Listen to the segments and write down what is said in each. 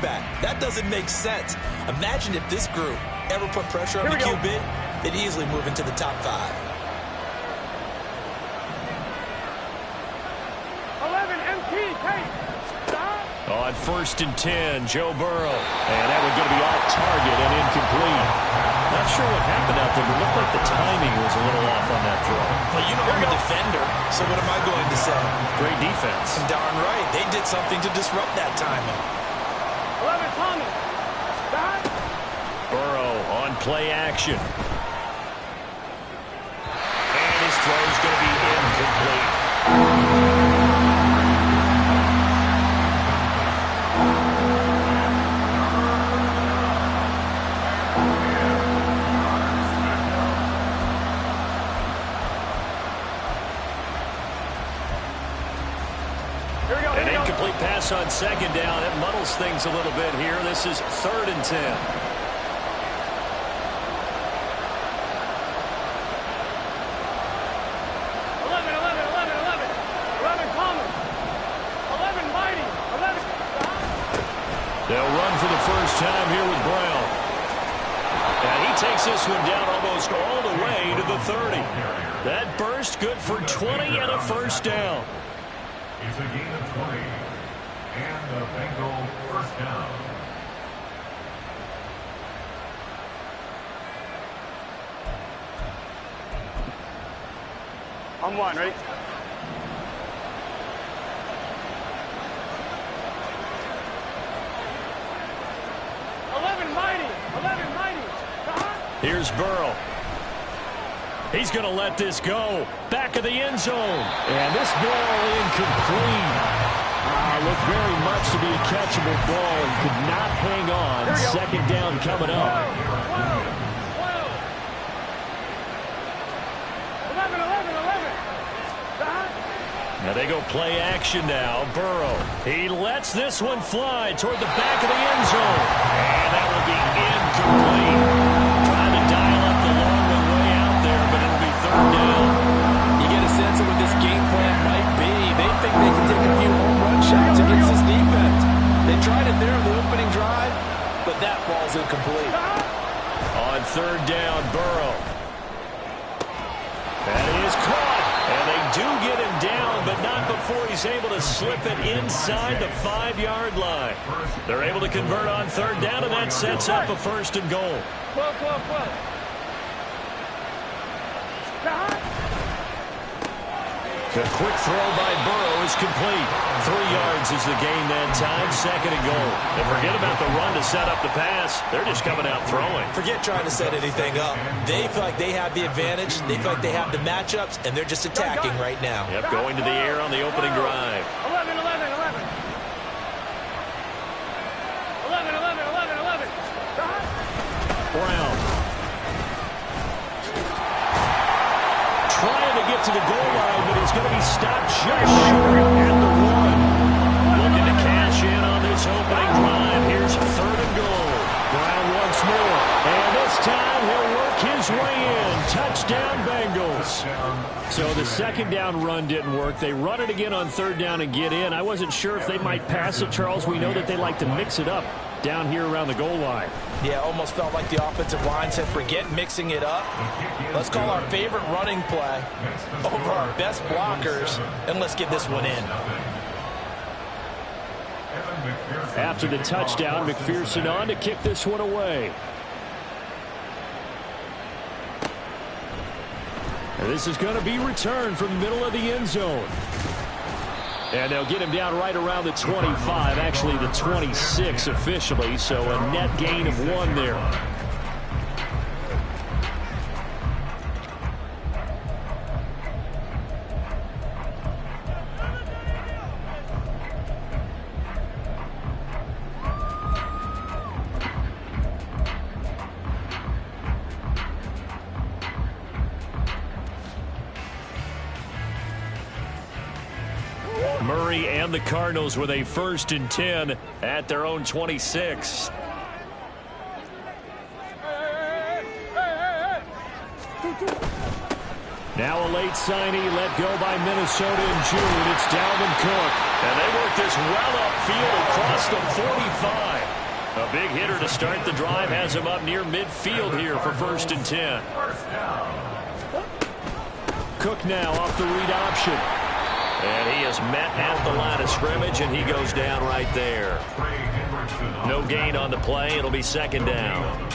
quarterback. That doesn't make sense. Imagine if this group ever put pressure on the QB, they'd easily move into the top 5. 11 MT, Kate. On 1st and 10, Joe Burrow. And that one's going to be off target and incomplete. Not sure what happened out there, but it looked like the timing was a little off on that throw. Well, you know I'm a defender, so what am I going to say? Great defense. Darn right. They did something to disrupt that timing. 11 Thomas. Burrow on play action. And his throw is going to be incomplete. An incomplete pass on 2nd down. It muddles things a little bit here. This is 3rd and 10. 11, 11, 11 Thomas. 11 Mighty. 11. They'll run for the first time here with Brown. And he takes this one down almost all the way to the 30. That burst good for 20 and a first down. It's a gain of 20, and the Bengal first down. On 1, ready? Here's Burrow. He's going to let this go. Back of the end zone. And this ball incomplete. Looked very much to be a catchable ball and could not hang on. 2nd down coming up. 11, 11, 11. Now they go play action now. Burrow. He lets this one fly toward the back of the end zone. And that will be incomplete. Trying to dial up the long one way out there, but it'll be 3rd down. You get a sense of what this game plan might be. They think they can take a few home run shots against this defense. They tried it there in the opening drive, but that ball's incomplete. On 3rd down, Burrow. That is caught. And they do get him down, but not before he's able to slip it inside the 5-yard line. They're able to convert on 3rd down, and that sets up a 1st and goal. 12, 12, 12. The quick throw by Burrow is complete. 3 yards is the gain that time. 2nd and goal. And forget about the run to set up the pass. They're just coming out throwing. Forget trying to set anything up. They feel like they have the advantage. They feel like they have the matchups, and they're just attacking right now. Yep, going to the air on the opening drive. 11, 11, 11. 11, 11, 11, 11. Brown. Trying to get to the goal line, but he's going to be stopped just short at the 1. Looking to cash in on this opening drive. Here's 3rd and goal. Brown once more. And this time he'll work his way in. Touchdown, Bengals. So the 2nd down run didn't work. They run it again on 3rd down and get in. I wasn't sure if they might pass it, Charles. We know that they like to mix it up down here around the goal line. Yeah, almost felt like the offensive line said, forget mixing it up. Let's call our favorite running play over our best blockers, and let's get this one in. After the touchdown, McPherson on to kick this one away. And this is going to be returned from the middle of the end zone. And they'll get him down right around the 25, actually the 26 officially, so a net gain of 1 there. Murray and the Cardinals with a 1st and 10 at their own 26. Now a late signee let go by Minnesota in June. It's Dalvin Cook. And they work this well upfield across the 45. A big hitter to start the drive has him up near midfield here for 1st and 10. Cook now off the read option. And he is met at the line of scrimmage, and he goes down right there. No gain on the play. It'll be 2nd down.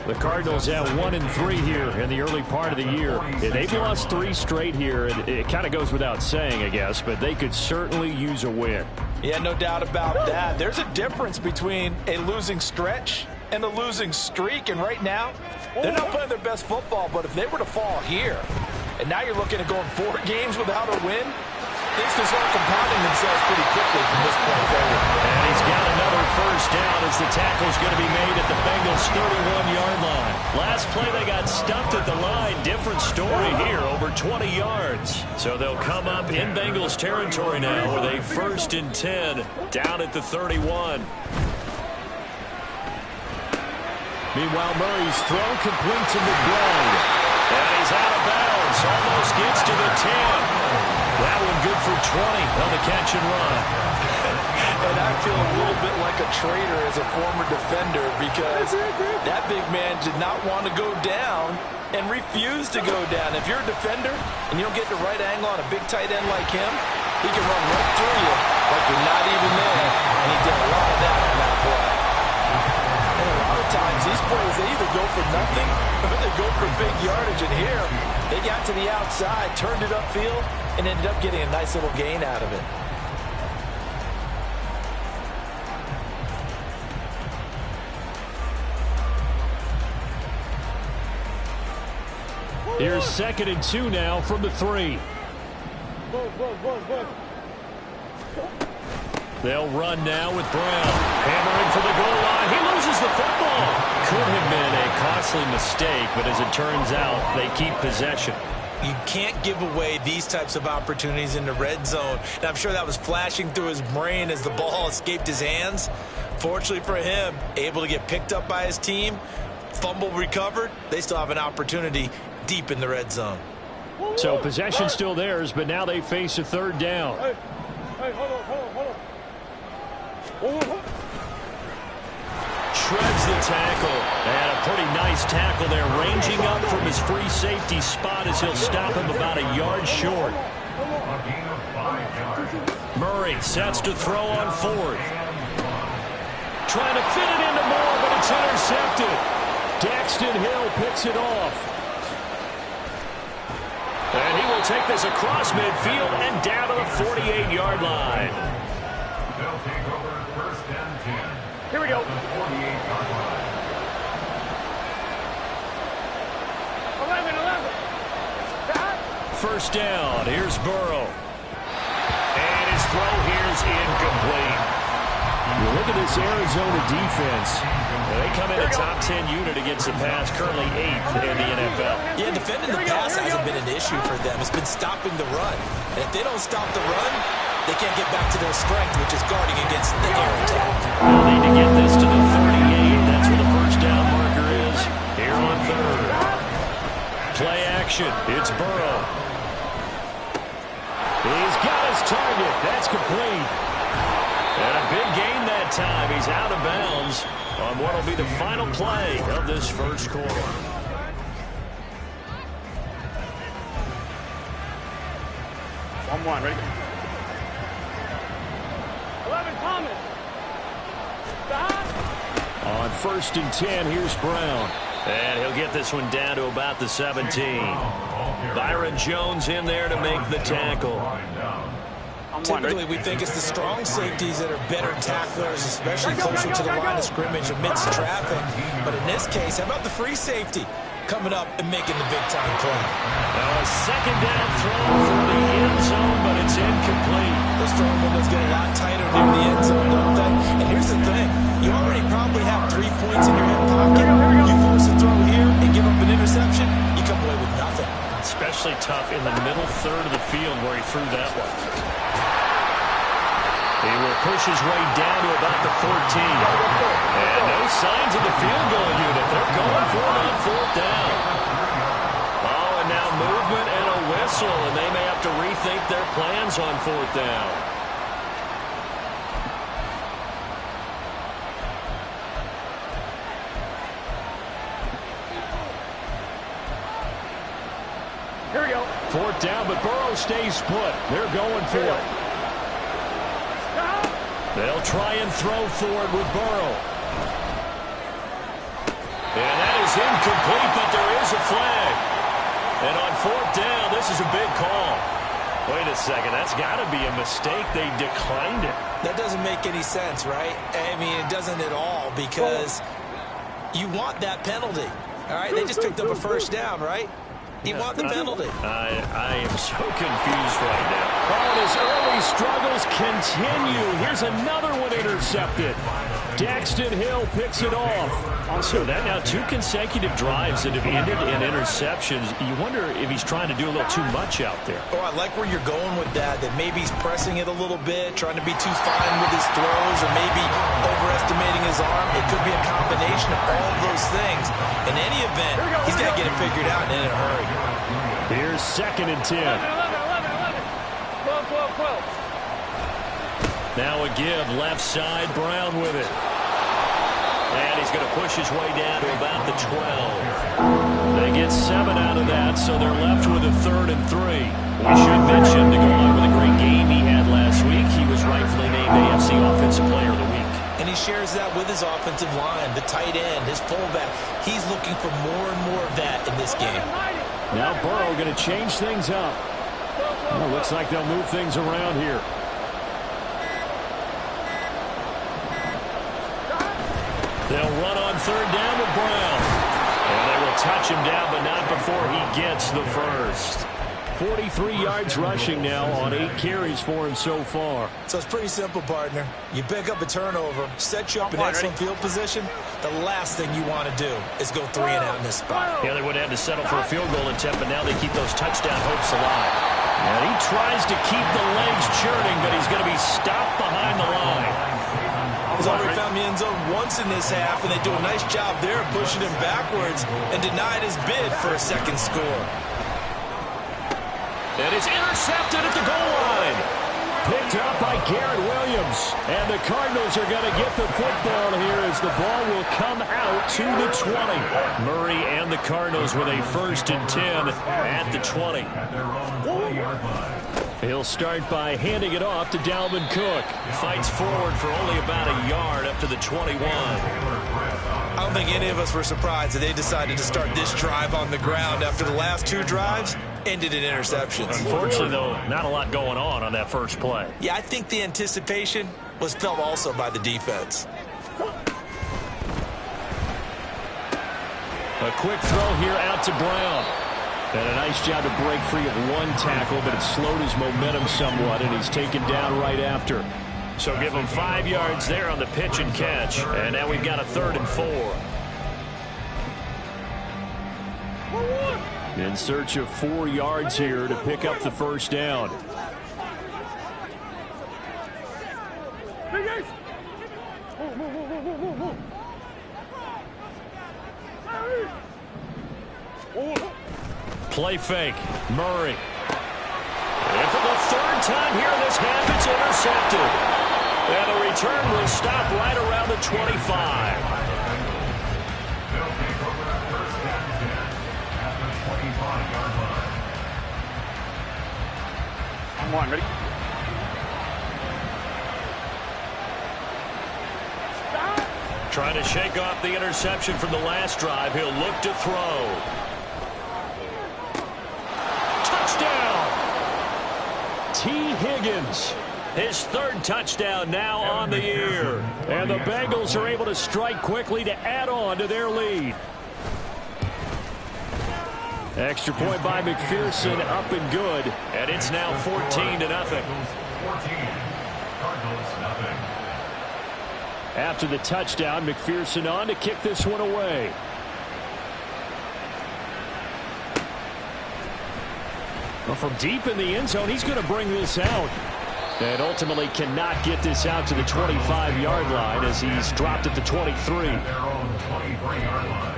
The Cardinals have 1 and 3 here in the early part of the year. They've lost 3 straight here. It kind of goes without saying, I guess, but they could certainly use a win. Yeah, no doubt about that. There's a difference between a losing stretch and a losing streak, and right now, they're not playing their best football, but if they were to fall here, and now you're looking at going 4 games without a win, things can start compounding themselves pretty quickly from this point forward. And he's got another 1st down as the tackle's going to be made at the Bengals' 31-yard line. Last play they got stuffed at the line. Different story here, over 20 yards. So they'll come up in Bengals territory now with a 1st and 10 down at the 31. Meanwhile, Murray's throw complete to McBride. And he's out of bounds. Almost gets to the 10. That one good for 20 on the catch and run. And I feel a little bit like a traitor as a former defender because that big man did not want to go down and refused to go down. If you're a defender and you don't get the right angle on a big tight end like him, he can run right through you like you're not even there. And he did a lot of that on that play. And a lot of times these plays, they either go for nothing or they go for big yardage. And here, they got to the outside, turned it upfield, and ended up getting a nice little gain out of it. Here's 2nd and 2 now from the 3. They'll run now with Brown. Hammering for the goal line. He loses the football. Could have been a costly mistake, but as it turns out, they keep possession. You can't give away these types of opportunities in the red zone. And I'm sure that was flashing through his brain as the ball escaped his hands. Fortunately for him, able to get picked up by his team, fumble recovered. They still have an opportunity deep in the red zone. So possession still theirs, but now they face a 3rd down. Hey, hold on. Shreds the tackle. And a pretty nice tackle there, ranging up from his free safety spot as he'll stop him about a yard short. Murray sets to throw on 4th. Trying to fit it into Moore, but it's intercepted. Daxton Hill picks it off. And he will take this across midfield and down to the 48-yard line. They'll take over 1st and 10. Here we go. The 48-yard line. 11. 1st down. Here's Burrow. And his throw here's incomplete. You look at this Arizona defense. They come in a top 10 unit against the pass, currently 8th in the NFL. Yeah, defending the pass hasn't been an issue for them. It's been stopping the run. And if they don't stop the run, they can't get back to their strength, which is guarding against the air attack. They'll need to get this to the 38. That's where the 1st down marker is. Here on 3rd. Play action. It's Burrow. He's got his target. That's complete. And a big gain that time. He's out of bounds on what will be the final play of this 1st quarter. One, ready? 11, Thomas. On 1st and 10, here's Brown. And he'll get this one down to about the 17. Byron Jones in there to make the tackle. Typically, we think it's the strong safeties that are better tacklers, especially closer to the line of scrimmage amidst traffic. But in this case, how about the free safety coming up and making the big-time play? Now a 2nd down throw for the end zone, but it's incomplete. Those throwing windows get a lot tighter near the end zone, don't they? And here's the thing. You already probably have 3 points in your hip pocket. You force a throw here and give up an interception, you come away with nothing. Especially tough in the middle 3rd of the field where he threw that one. He will push his way down to about the 14. And no signs of the field goal unit. They're going for it on 4th down. Oh, and now movement and a whistle, and they may have to rethink their plans on 4th down. 4th down, but Burrow stays put. They're going for it. They'll try and throw for it with Burrow. And that is incomplete, but there is a flag. And on 4th down, this is a big call. Wait a second, that's got to be a mistake. They declined it. That doesn't make any sense, right? I mean, it doesn't at all, because you want that penalty. All right, they just picked up a 1st down, right? You want the penalty. I am so confused right now. Oh, his early struggles continue. Here's another one intercepted. Daxton Hill picks it off. So that now 2 consecutive drives that have ended in interceptions. You wonder if he's trying to do a little too much out there. Oh, I like where you're going with that maybe he's pressing it a little bit, trying to be too fine with his throws, or maybe overestimating his arm. It could be a combination of all of those things. In any event, he's got to get it figured out and in a hurry. Here's 2nd and 10. 11. 12. Now a give, left side, Brown with it. And he's going to push his way down to about the 12. They get 7 out of that, so they're left with a 3rd and 3. We should mention, to go along with a great game he had last week, he was rightfully named AFC Offensive Player of the Week. And he shares that with his offensive line, the tight end, his fullback. He's looking for more and more of that in this game. Now Burrow going to change things up. Well, looks like they'll move things around here. They'll run on 3rd down with Brown. And they will touch him down, but not before he gets the first. 43 yards rushing now on 8 carries for him so far. So it's pretty simple, partner. You pick up a turnover, set you up in excellent field position. The last thing you want to do is go 3 and out in this spot. Yeah, they would have to settle for a field goal attempt, but now they keep those touchdown hopes alive. And he tries to keep the legs churning, but he's going to be stopped behind the line. He's already found the end zone once in this half, and they do a nice job there of pushing him backwards and denied his bid for a 2nd score. And it's intercepted at the goal line. Picked up by Garrett Williams. And the Cardinals are going to get the football here as the ball will come out to the 20. Murray and the Cardinals with a 1st and 10 at the 20. He'll start by handing it off to Dalvin Cook. Fights forward for only about a yard up to the 21. I don't think any of us were surprised that they decided to start this drive on the ground after the last 2 drives ended in interceptions. Unfortunately, though, not a lot going on that first play. Yeah, I think the anticipation was felt also by the defense. A quick throw here out to Brown. And a nice job to break free of 1 tackle, but it slowed his momentum somewhat, and he's taken down right after. So give him 5 yards there on the pitch and catch. And now we've got a 3rd and 4. In search of 4 yards here to pick up the 1st down. Play fake. Murray. And for the 3rd time here in this half, it's intercepted. And the return will stop right around the 25. They'll take over the 1st and 10 at the 25-yard line. On 1, ready? Trying to shake off the interception from the last drive. He'll look to throw. Touchdown! T. Higgins. His 3rd touchdown now on the year. And the Bengals are able to strike quickly to add on to their lead. Extra point by McPherson, up and good. And it's now 14-0. 14. Cardinals nothing. After the touchdown, McPherson on to kick this one away. Well, from deep in the end zone, he's going to bring this out. And ultimately cannot get this out to the 25-yard line as he's dropped at the 23. At their own 23-yard line.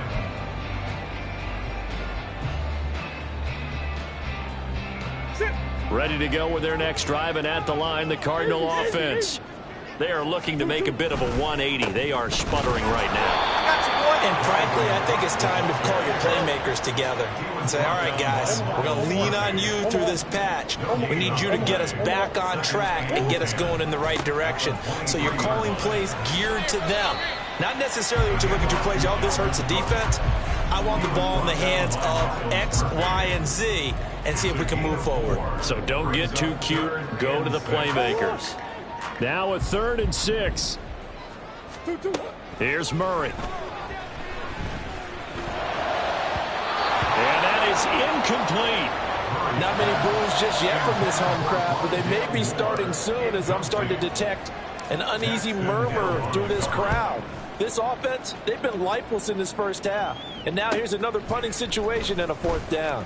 Ready to go with their next drive, and at the line, the Cardinal offense. They are looking to make a bit of a 180. They are sputtering right now. And frankly, I think it's time to call your playmakers together and say, all right, guys, we're going to lean on you through this patch. We need you to get us back on track and get us going in the right direction. So you're calling plays geared to them. Not necessarily what you look at your plays, oh, this hurts the defense. I want the ball in the hands of X, Y, and Z and see if we can move forward. So don't get too cute. Go to the playmakers. Now a 3rd and 6. Here's Murray. And that is incomplete. Not many boos just yet from this home crowd, but they may be starting soon as I'm starting to detect an uneasy murmur through this crowd. This offense, they've been lifeless in this first half. And now here's another punting situation and a 4th down.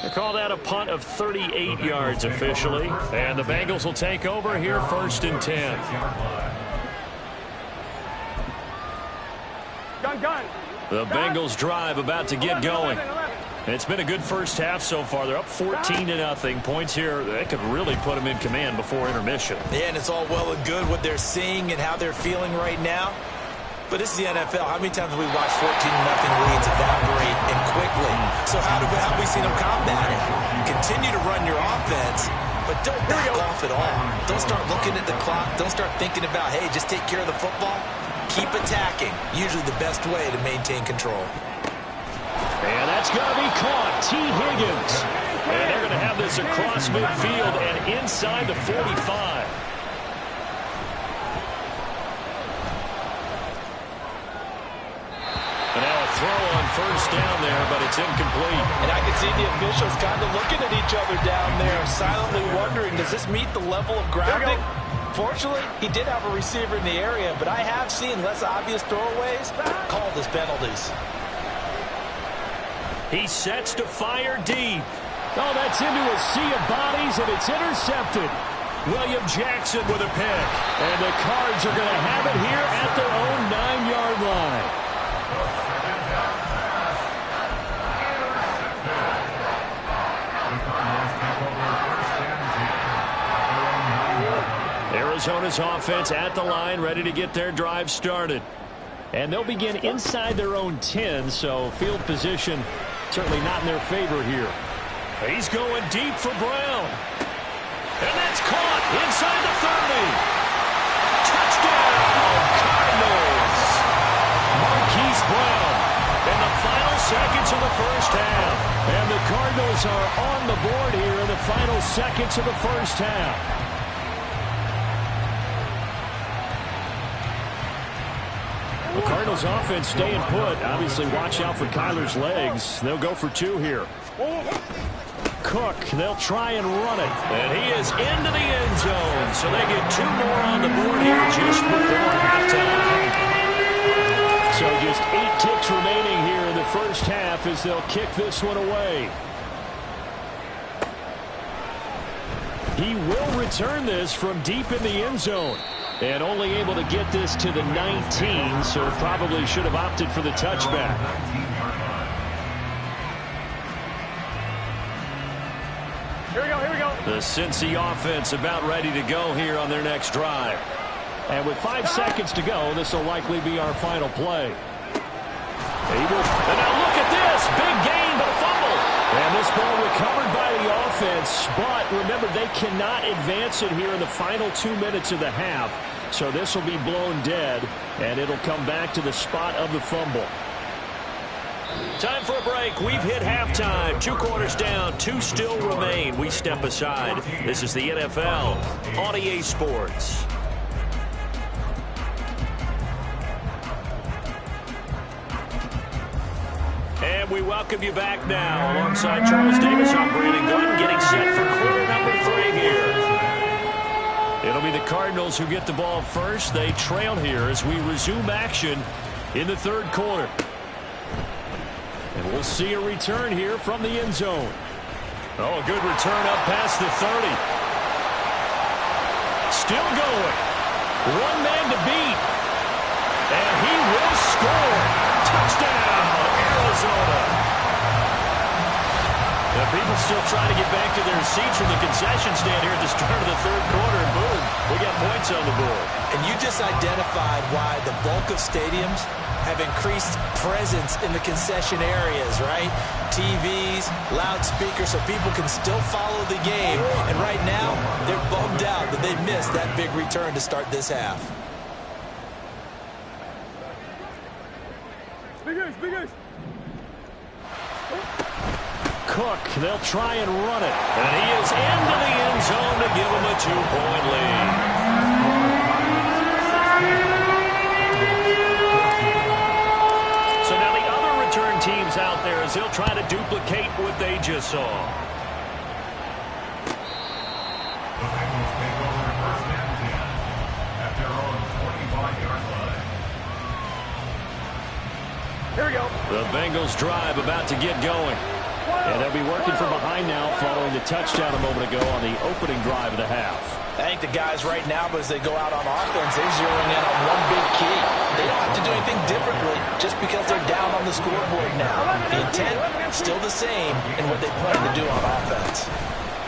They call that a punt of 38 yards officially. And the Bengals will take over here 1st and 10. Gun. The Bengals drive about to get going. It's been a good first half so far. They're up 14-0. Points here, they could really put them in command before intermission. Yeah, and it's all well and good what they're seeing and how they're feeling right now. But this is the NFL. How many times have we watched 14-0 leads evaporate and quickly? So how have we seen them combat it? Continue to run your offense, but don't back off at all. Don't start looking at the clock. Don't start thinking about, hey, just take care of the football. Keep attacking. Usually the best way to maintain control. And that's going to be caught. T. Higgins. And they're going to have this across midfield and inside the 45. And now a throw on 1st down there, but it's incomplete. And I can see the officials kind of looking at each other down there, silently wondering, does this meet the level of grounding? Fortunately, he did have a receiver in the area, but I have seen less obvious throwaways called as penalties. He sets to fire deep. Oh, that's into a sea of bodies, and it's intercepted. William Jackson with a pick. And the Cards are going to have it here at their own 9-yard line. Arizona's offense at the line, ready to get their drive started. And they'll begin inside their own 10, so field position certainly not in their favor here. He's going deep for Brown. And that's caught inside the 30. Touchdown, Cardinals. Marquise Brown. In the final seconds of the first half. And the Cardinals are on the board here in the final seconds of the first half. The Cardinals offense staying put. Obviously, watch out for Kyler's legs. They'll go for 2 here. Cook, they'll try and run it. And he is into the end zone. So they get 2 more on the board here just before halftime. So just 8 ticks remaining here in the first half as they'll kick this one away. He will return this from deep in the end zone. And only able to get this to the 19, so probably should have opted for the touchback. Here we go. The Cincy offense about ready to go here on their next drive. And with 5 seconds to go, this will likely be our final play. And now look at this. Big gain, but a fumble. And this ball recovered by the offense, but remember, they cannot advance it here in the final 2 minutes of the half. So this will be blown dead, and it'll come back to the spot of the fumble. Time for a break. We've hit halftime. 2 quarters down, 2 still remain. We step aside. This is the NFL on EA Sports. And we welcome you back now. Alongside Charles Davis, I'm Brandon Gunn, getting set for quarter number 3 here. It'll be the Cardinals who get the ball first. They trail here as we resume action in the 3rd quarter. And we'll see a return here from the end zone. Oh, a good return up past the 30. Still going. 1 man to beat. And he will score. Touchdown, Arizona. The people Bengals still trying to get back to their seats from the concession stand here at the start of the third quarter, and boom, we got points on the board. And you just identified why the bulk of stadiums have increased presence in the concession areas, right? TVs, loudspeakers, so people can still follow the game. And right now, they're bummed out that they missed that big return to start this half. Big guys. Cook, they'll try and run it. And he is into the end zone to give him a 2-point lead. So now the other return teams out there as they'll try to duplicate what they just saw. The Bengals take over first and 10 at their own 25-yard line. Here we go. The Bengals drive about to get going. And they'll be working from behind now following the touchdown a moment ago on the opening drive of the half. I think the guys right now, as they go out on offense, they're zeroing in on one big key. They don't have to do anything differently just because they're down on the scoreboard now. The intent, still the same in what they plan to do on offense.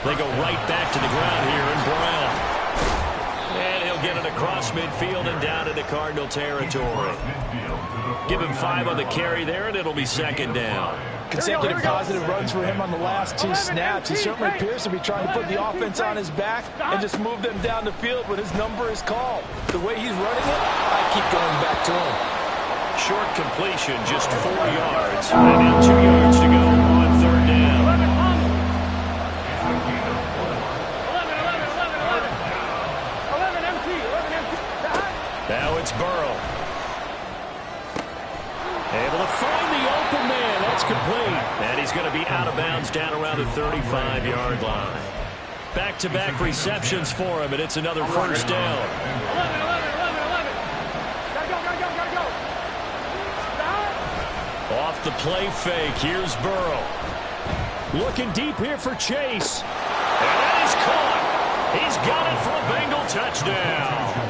They go right back to the ground here, and Brown. And he'll get it across midfield and down into Cardinal territory. Give him 5 on the carry there, and it'll be second down. Consecutive positive runs for him on the last 2 snaps. He certainly appears to be trying to put the offense on his back and just move them down the field when his number is called. The way he's running it, I keep going back to him. Short completion, just 4 yards. And now 2 yards to go on third down. 11 empty. Now it's Burrow. Able to find the open man. That's complete. And he's going to be out of bounds down around the 35-yard line. Back-to-back receptions for him, and it's another first down. 11. Gotta go. Off the play fake, here's Burrow. Looking deep here for Chase. And that is caught. He's got it for a Bengal touchdown.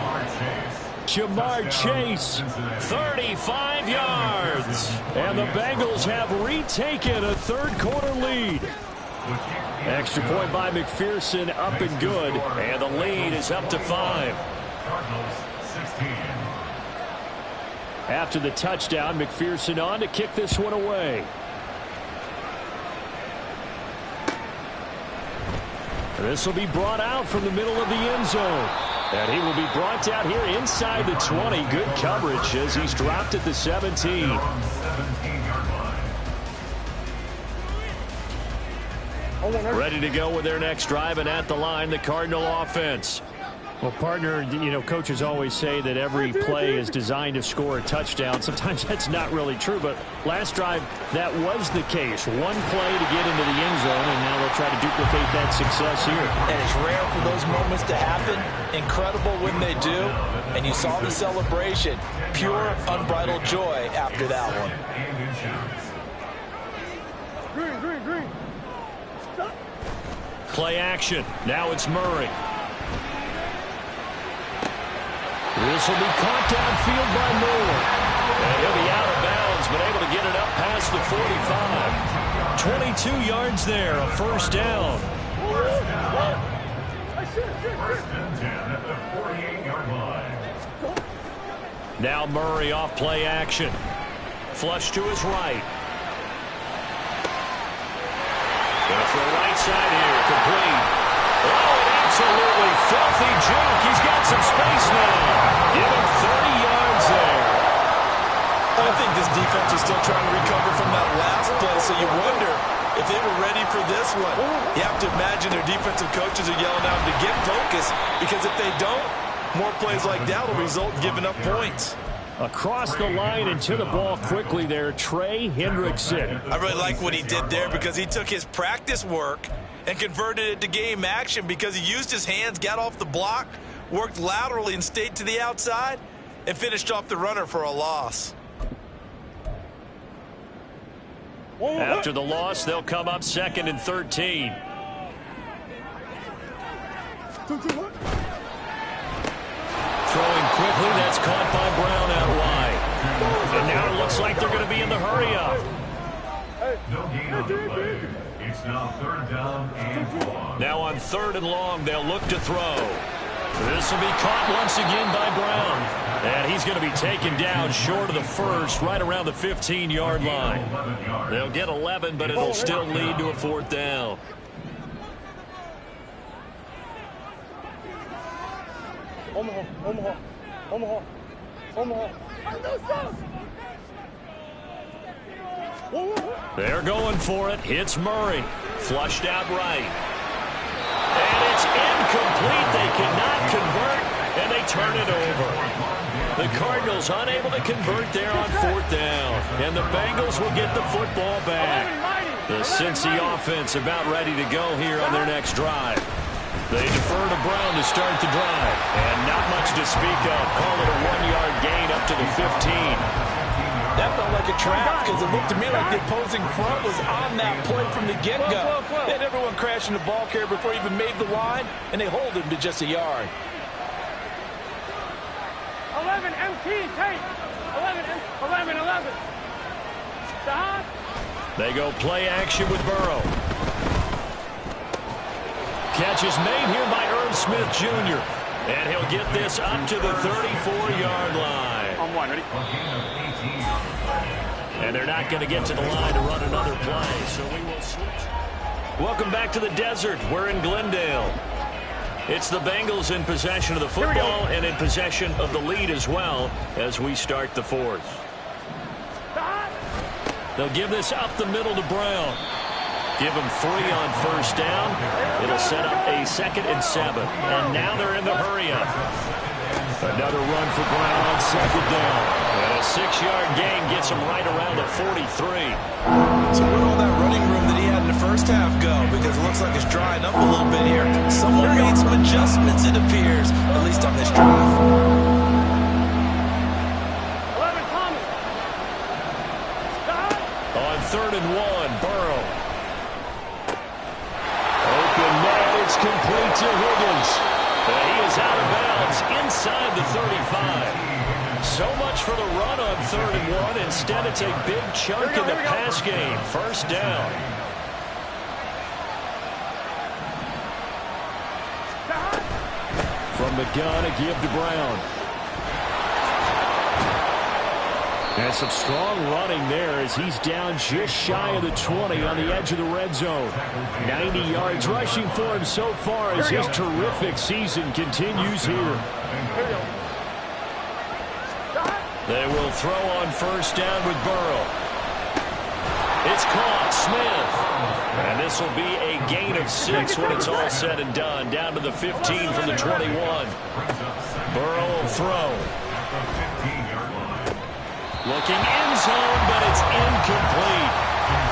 Jamar Chase, 35 yards. And the Bengals have retaken a third-quarter lead. Extra point by McPherson, up and good. And the lead is up to 5. After the touchdown, McPherson on to kick this one away. This will be brought out from the middle of the end zone. And he will be brought down here inside the 20. Good coverage as he's dropped at the 17. Ready to go with their next drive, and at the line, the Cardinal offense. Well, partner, you know, coaches always say that every play is designed to score a touchdown. Sometimes that's not really true, but last drive, that was the case. One play to get into the end zone, and now they'll try to duplicate that success here. And it's rare for those moments to happen. Incredible when they do. And you saw the celebration. Pure, unbridled joy after that one. Green. Stop. Play action. Now it's Murray. This will be caught downfield by Moore. And he'll be out of bounds, but able to get it up past the 45. 22 yards there, a first down. First and 10 at the 48-yard line. Now Murray off play action. Flush to his right. Going for the right side here, complete. Oh, an absolutely filthy juke. He's got some space now. Give him 30 yards there. I think this defense is still trying to recover from that last play, so you wonder if they were ready for this one. You have to imagine their defensive coaches are yelling at them to get focused, because if they don't, more plays like that will result in giving up points. Across the line and to the ball quickly there, Trey Hendrickson. I really like what he did there, because he took his practice work and converted it to game action, because he used his hands, got off the block, worked laterally and stayed to the outside, and finished off the runner for a loss. After the loss, they'll come up 2nd and 13. Throwing quickly, that's caught by Brown out wide. And now it looks like they're going to be in the hurry-up. No gain on the play. It's now 3rd down and long. Now on 3rd and long, they'll look to throw. This will be caught once again by Brown. And he's going to be taken down short of the first, right around the 15-yard line. They'll get 11, but it'll still lead to a 4th down. Omaha, Omaha, Omaha, Omaha. They're going for it. Hits Murray. Flushed out right. And it's incomplete. They cannot convert, and they turn it over. The Cardinals unable to convert there on 4th down. And the Bengals will get the football back. The Cincy offense about ready to go here on their next drive. They defer to Brown to start the drive. And not much to speak of. Call it a 1-yard gain up to the 15. That felt like a trap because it looked to me like the opposing front was on that play from the get-go. They had everyone crashing the ball carrier before he even made the line, and they hold him to just a yard. 11 MT, take. 11. Stop. They go play action with Burrow. Catch is made here by Irv Smith Jr. And he'll get this up to the 34-yard line. On one, ready? And they're not going to get to the line to run another play, so we will switch. Welcome back to the desert. We're in Glendale. It's the Bengals in possession of the football and in possession of the lead as well as we start the 4th. They'll give this up the middle to Brown. Give him 3 on 1st down. It'll set up a 2nd and 7. And now they're in the hurry-up. Another run for Brown on 2nd down. And a 6-yard gain gets him right around the 43. So where'd all that running room that he had in the first half go? Because it looks like it's drying up a little bit here. Someone made some adjustments, it appears, at least on this drive. 11, Thomas. Stop. On 3rd and 1, Burrow. Open man, it's complete to Higgins. He is out of bounds inside the 35. So much for the run on 3rd and 1. Instead, it's a big chunk in the pass game. 1st down. From the gun, a give to Brown. And some strong running there as he's down just shy of the 20 on the edge of the red zone. 90 yards rushing for him so far as his terrific season continues here. They will throw on 1st down with Burrow. It's caught. Smith. And this will be a gain of 6 when it's all said and done. Down to the 15 from the 21. Burrow will throw. Looking end zone, but it's incomplete.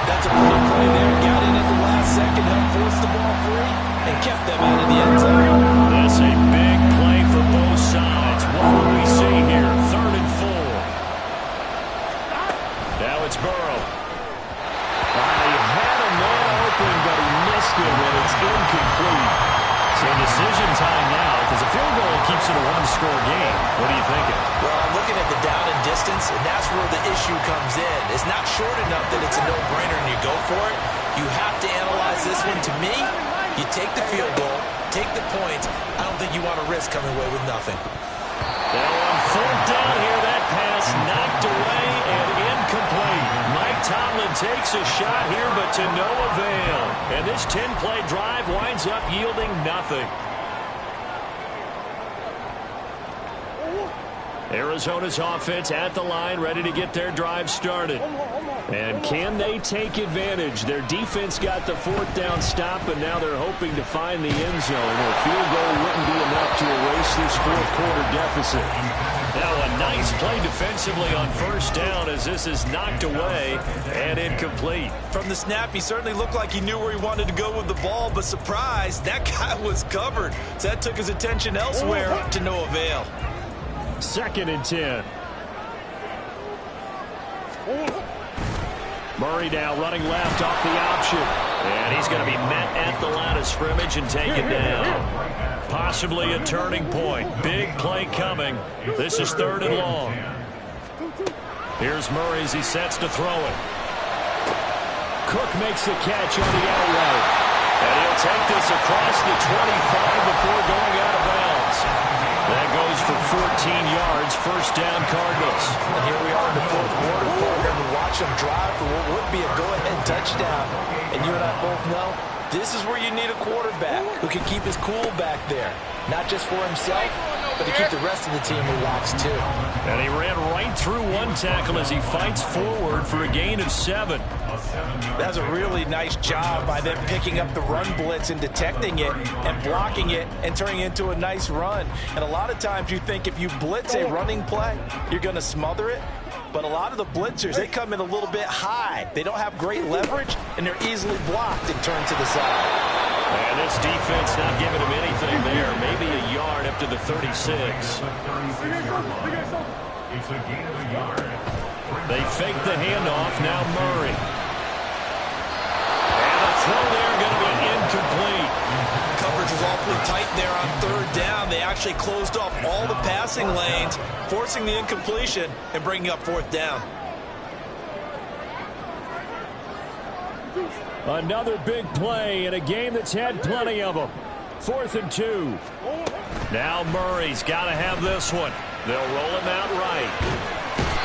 That's a pretty play there. Got in at the last second, helped force the ball free, and kept them out of the end zone. That's a big play for both sides. What will we see here? 3rd and 4. Now it's Burrow. He had a man open, but he missed it, and it's incomplete. So decision time now, because a field goal keeps it a 1-score game. What are you thinking? Well, I'm looking at the down and distance, and that's where the issue comes in. It's not short enough that it's a no-brainer and you go for it. You have to analyze this one. To me, you take the field goal, take the points. I don't think you want to risk coming away with nothing. Now on 4th down here, that pass knocked away and incomplete. Mike Tomlin takes a shot here, but to no avail. And this 10-play drive winds up yielding nothing. Arizona's offense at the line, ready to get their drive started. And can they take advantage? Their defense got the 4th down stop, and now they're hoping to find the end zone. A field goal wouldn't be enough to erase this 4th quarter deficit. Now a nice play defensively on 1st down as this is knocked away and incomplete. From the snap, he certainly looked like he knew where he wanted to go with the ball, but surprise, that guy was covered. So that took his attention elsewhere to no avail. 2nd and 10. Murray now running left off the option. And he's going to be met at the line of scrimmage and taken down. Possibly a turning point. Big play coming. This is 3rd and long. Here's Murray as he sets to throw it. Cook makes the catch on the out route. And he'll take this across the 25 before going out of bounds. That goes for 14 yards, first down Cardinals. And here we are in the fourth quarter, partner, to watch them drive for what would be a go-ahead touchdown. And you and I both know this is where you need a quarterback who can keep his cool back there. Not just for himself, but to keep the rest of the team relaxed too. And he ran right through one tackle as he fights forward for a gain of 7. That's a really nice job by them picking up the run blitz and detecting it and blocking it and turning it into a nice run. And a lot of times you think if you blitz a running play, you're going to smother it. But a lot of the blitzers, they come in a little bit high. They don't have great leverage, and they're easily blocked and turned to the side. And this defense not giving him anything there. Maybe a yard up to the 36. It's a gain of a yard. They fake the handoff. Now Murray. And the throw there going to be incomplete. Coverage was awfully tight there on third down. They actually closed off all the passing lanes, forcing the incompletion and bringing up fourth down. Another big play in a game that's had plenty of them. 4th and 2. Now Murray's got to have this one. They'll roll him out right.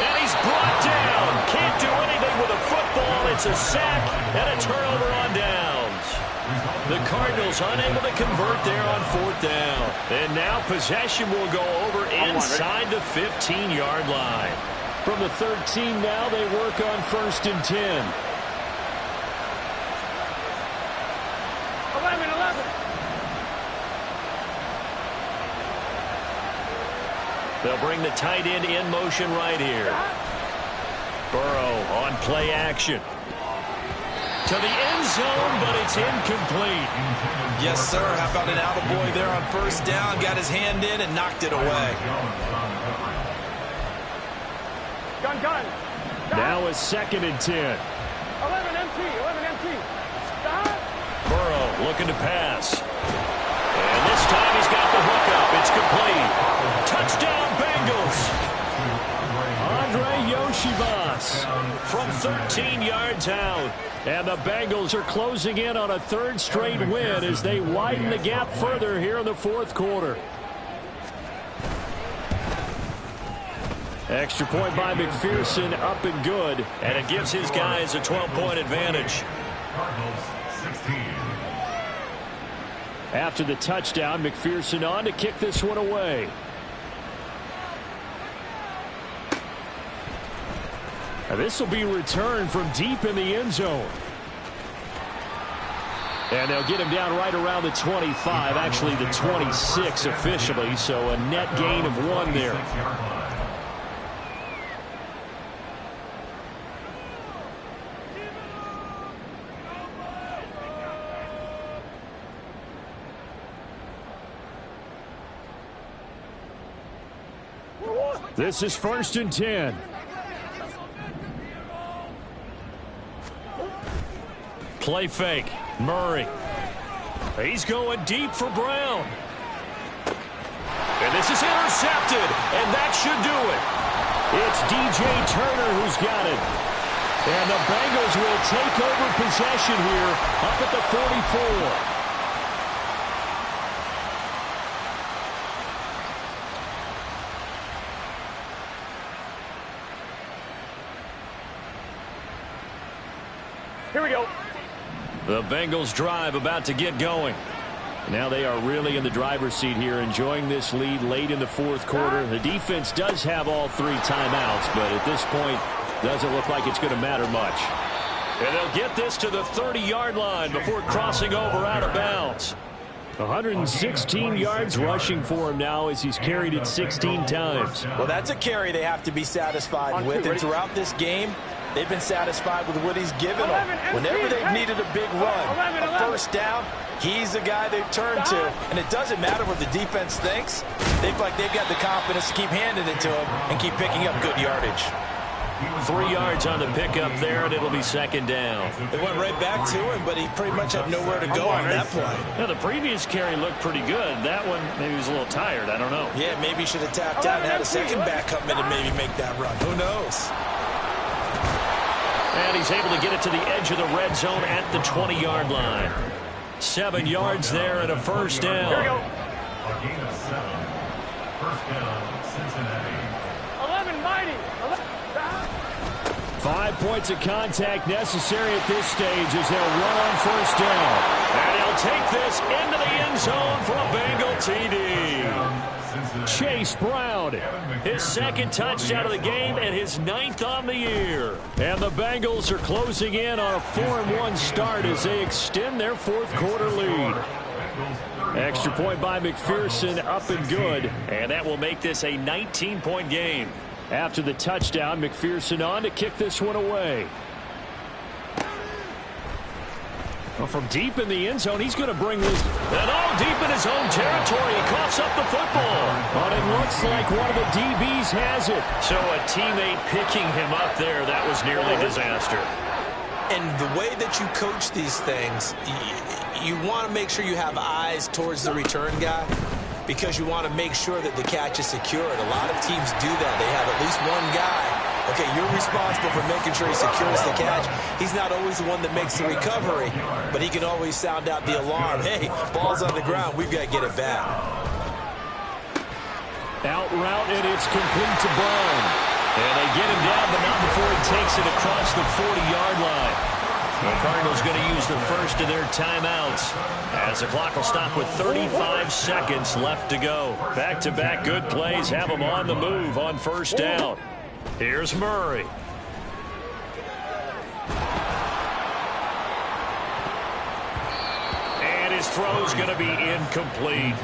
And he's brought down. Can't do anything with a football. It's a sack and a turnover on downs. The Cardinals unable to convert there on 4th down. And now possession will go over inside the 15-yard line. From the 13 now, they work on 1st and 10. 11. They'll bring the tight end in motion right here. Burrow on play action. To the end zone, but it's incomplete. Yes, sir. How about an attaboy there on first down? Got his hand in and knocked it away. Gun. Now a 2nd and 10. 11 empty. Stop. Burrow looking to pass. And this time he's got the hook up. It's complete. Touchdown Bengals. Andre Yoshibas from 13 yards out. And the Bengals are closing in on a 3rd straight win as they widen the gap further here in the 4th quarter. Extra point by McPherson, up and good. And it gives his guys a 12-point advantage. Cardinals 16. After the touchdown, McPherson on to kick this one away. Now this will be returned from deep in the end zone. And they'll get him down right around the 25, actually the 26 officially, so a net gain of 1 there. This is 1st and 10. Play fake. Murray. He's going deep for Brown. And this is intercepted. And that should do it. It's DJ Turner who's got it. And the Bengals will take over possession here up at the 44. Here we go. The Bengals drive about to get going. Now they are really in the driver's seat here, enjoying this lead late in the 4th quarter. The defense does have all 3 timeouts, but at this point, doesn't look like it's going to matter much. And they'll get this to the 30-yard line before crossing over out of bounds. 116 yards rushing for him now as he's carried it 16 times. Well, that's a carry they have to be satisfied with. And throughout this game, they've been satisfied with what he's given them. Whenever they've needed a big run, a first down, he's the guy they've turned to. And it doesn't matter what the defense thinks. They feel like they've got the confidence to keep handing it to him and keep picking up good yardage. 3 yards on the pickup there, and it'll be 2nd down. They went right back to him, but he pretty much had nowhere to go on that play. Now, the previous carry looked pretty good. That one, maybe he was a little tired. I don't know. Yeah, maybe he should have tapped out and had a second back come in and maybe make that run. Who knows? And he's able to get it to the edge of the red zone at the 20-yard line. 7 yards there and a first down. Here we go. A gain of 7. First down, Cincinnati. 11 mighty. 11. 5 points of contact necessary at this stage as they'll run on first down. And he'll take this into the end zone for a Bengal TD. Chase Brown, his second touchdown of the game and his 9th on the year. And the Bengals are closing in on a 4-1 start as they extend their fourth quarter lead. Extra point by McPherson, up and good. And that will make this a 19-point game. After the touchdown, McPherson on to kick this one away. Well, from deep in the end zone, he's going to bring this. And all deep in his own territory. He coughs up the football. But it looks like one of the DBs has it. So a teammate picking him up there, that was nearly disaster. And the way that you coach these things, you want to make sure you have eyes towards the return guy, because you want to make sure that the catch is secured. A lot of teams do that. They have at least one guy. Okay, you're responsible for making sure he secures the catch. He's not always the one that makes the recovery, but he can always sound out the alarm. Hey, ball's on the ground. We've got to get it back. Out route, and it's complete to Brown. And they get him down, but not before he takes it across the 40-yard line. The Cardinals going to use the first of their timeouts as the clock will stop with 35 seconds left to go. Back-to-back good plays have them on the move on first down. Here's Murray. And his throw's going to be incomplete.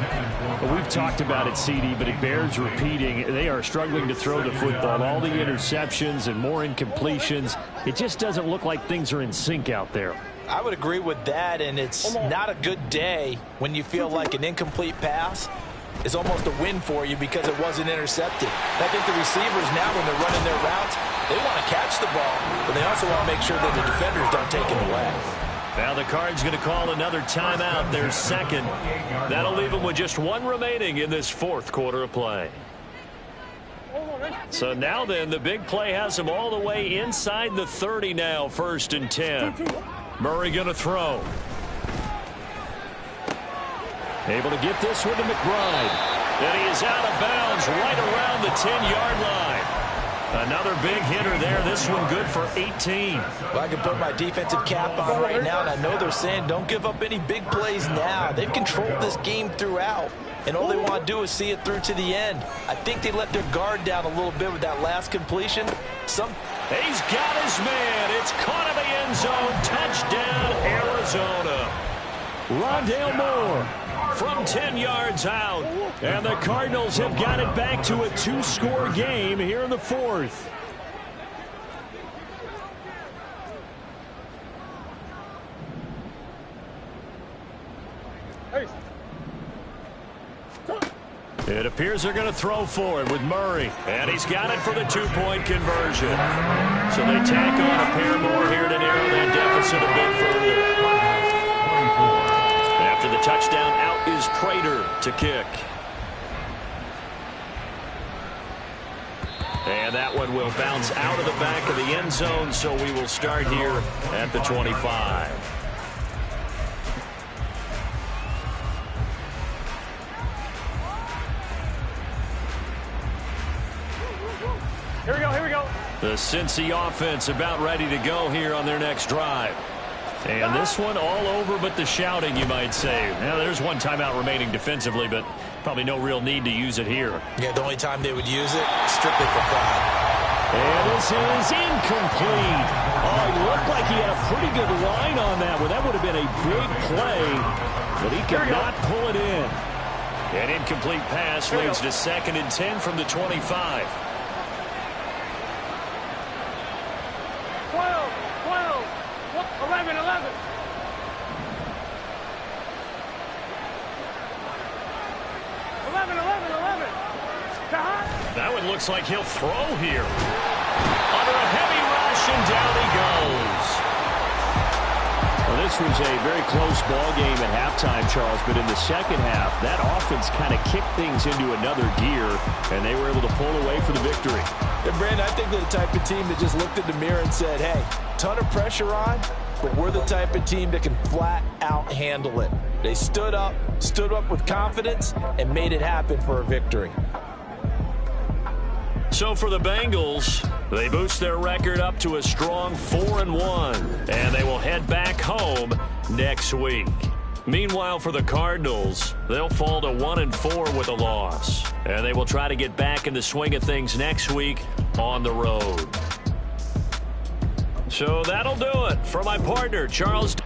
Well, we've talked about it, CD, but it bears repeating. They are struggling to throw the football. All the interceptions and more incompletions. It just doesn't look like things are in sync out there. I would agree with that, and it's not a good day when you feel like an incomplete pass is almost a win for you because it wasn't intercepted. I think the receivers now, when they're running their routes, they want to catch the ball, but they also want to make sure that the defenders don't take it away. Now the Cards going to call another timeout, their second. That'll leave them with just one remaining in this fourth quarter of play. So now then, the big play has them all the way inside the 30 now, 1st and 10. Murray going to throw. Able to get this one to McBride. And he is out of bounds right around the 10-yard line. Another big hitter there. This one good for 18. Well, I can put my defensive cap on right now, and I know they're saying don't give up any big plays now. They've controlled this game throughout, and all they want to do is see it through to the end. I think they let their guard down a little bit with that last completion. He's got his man. It's caught in the end zone. Touchdown, Arizona. Rondale Moore from 10 yards out. And the Cardinals have got it back to a 2-score game here in the fourth. It appears they're going to throw for it with Murray. And he's got it for the 2-point conversion. So they tack on a pair more here to narrow that deficit a bit further. After the touchdown, out is Prater to kick. And that one will bounce out of the back of the end zone, so we will start here at the 25. Here we go, here we go. The Cincy offense about ready to go here on their next drive. And this one all over but the shouting, you might say. Now, there's one timeout remaining defensively, but probably no real need to use it here. Yeah, the only time they would use it, strictly for pride. And this is incomplete. Oh, it looked like he had a pretty good line on that one. That would have been a big play, but he could not pull it in. An incomplete pass leads to 2nd and 10 from the 25. 11, 11. 11, 11. That one looks like he'll throw here. Under a heavy rush, and down he goes. Well, this was a very close ball game at halftime, Charles, but in the second half, that offense kind of kicked things into another gear, and they were able to pull away for the victory. And Brandon, I think they're the type of team that just looked in the mirror and said, hey, ton of pressure on, but we're the type of team that can flat out handle it. They stood up with confidence, and made it happen for a victory. So for the Bengals, they boost their record up to a strong 4-1, and they will head back home next week. Meanwhile, for the Cardinals, they'll fall to 1-4 with a loss, and they will try to get back in the swing of things next week on the road. So that'll do it for my partner, Charles